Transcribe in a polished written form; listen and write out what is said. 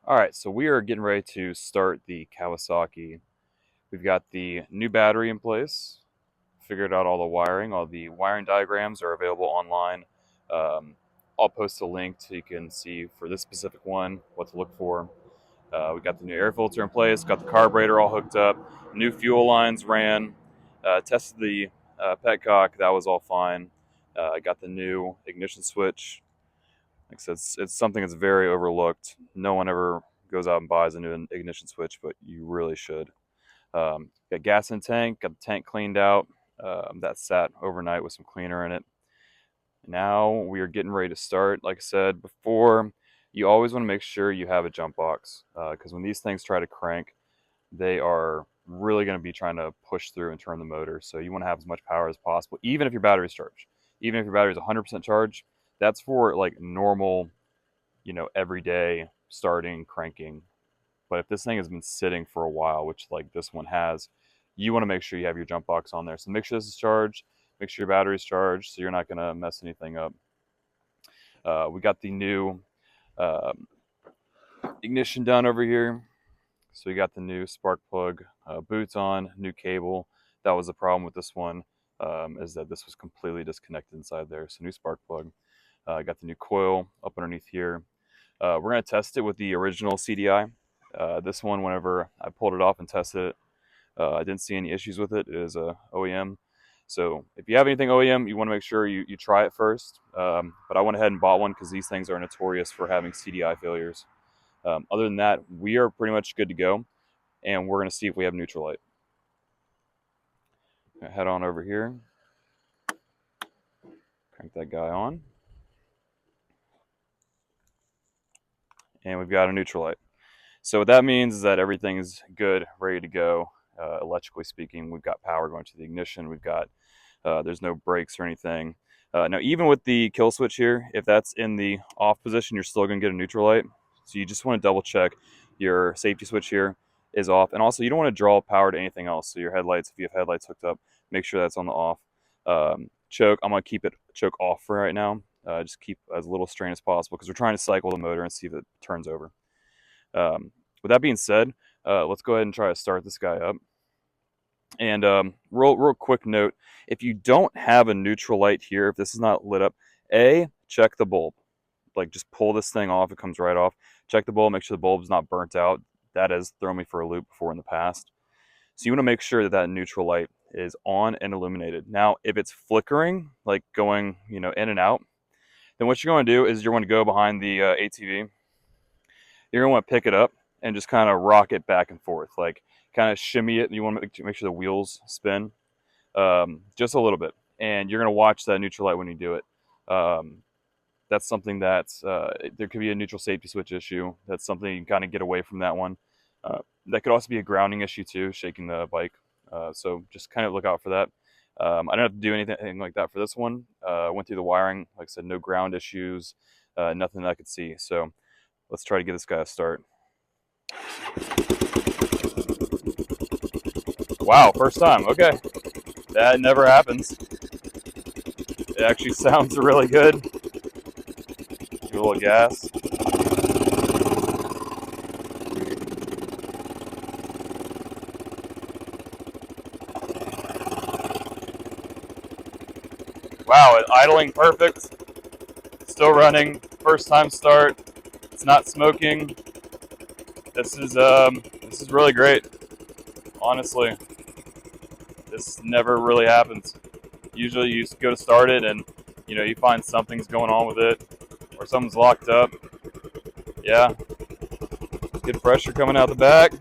All right, so we are getting ready to start the Kawasaki. We've got the new battery in place, figured out all the wiring. All the wiring diagrams are available online. Um, I'll post a link so you can see for this specific one what to look for. We got the new air filter in place, got the carburetor all hooked up, new fuel lines ran, tested the petcock, that was all fine. I got the new ignition switch. Like I said, it's something that's very overlooked. No one ever goes out and buys a new ignition switch, but you really should. Got gas in the tank, got the tank cleaned out. That sat overnight with some cleaner in it. Now we are getting ready to start. Like I said before, you always want to make sure you have a jump box because when these things try to crank, they are really going to be trying to push through and turn the motor. So you want to have as much power as possible, even if your battery's charged. Even if your battery is 100% charged, that's for like normal, everyday starting cranking. But if this thing has been sitting for a while, which like this one has, you want to make sure you have your jump box on there. So make sure this is charged, make sure your battery's charged so you're not going to mess anything up. We got the new uh, ignition down over here. So we got the new spark plug boots on, new cable. That was the problem with this one, is that this was completely disconnected inside there. So new spark plug. Got the new coil up underneath here. We're going to test it with the original CDI. This one, whenever I pulled it off and tested it, I didn't see any issues with it. It is a OEM. So if you have anything OEM, you want to make sure you try it first. But I went ahead and bought one because these things are notorious for having CDI failures. Other than that, we are pretty much good to go. And we're going to see if we have neutral light. Head on over here. Crank that guy on. And we've got a neutral light. So what that means is that everything is good, ready to go. Electrically speaking, we've got power going to the ignition. We've got, there's no brakes or anything. Now, even with the kill switch here, if that's in the off position, you're still going to get a neutral light. So you just want to double check your safety switch here is off. And also, you don't want to draw power to anything else. So your headlights, if you have headlights hooked up, make sure that's on the off. Choke, I'm going to keep it choke off for right now. Just keep as little strain as possible because we're trying to cycle the motor and see if it turns over. With that being said, let's go ahead and try to start this guy up. And real quick note, if you don't have a neutral light here, if this is not lit up, check the bulb. Like just pull this thing off, it comes right off. Check the bulb, make sure the bulb's not burnt out. That has thrown me for a loop before in the past. So you want to make sure that that neutral light is on and illuminated. Now, if it's flickering, like going in and out, then what you're going to do is you're going to go behind the ATV. You're going to want to pick it up and just kind of rock it back and forth, like kind of shimmy it. You want to make sure the wheels spin just a little bit, and you're going to watch that neutral light when you do it. That's something that's there could be a neutral safety switch issue. That's something you can kind of get away from that one. That could also be a grounding issue too, shaking the bike. So just kind of look out for that. I don't have to do anything like that for this one. Went through the wiring, like I said, no ground issues, nothing that I could see. So let's try to get this guy a start. Wow, first time. Okay. That never happens. It actually sounds really good. Give a little gas. Wow, idling perfect. Still running. First time start. It's not smoking. This is really great. Honestly, this never really happens. Usually you go to start it and you find something's going on with it or something's locked up. Yeah, good pressure coming out the back.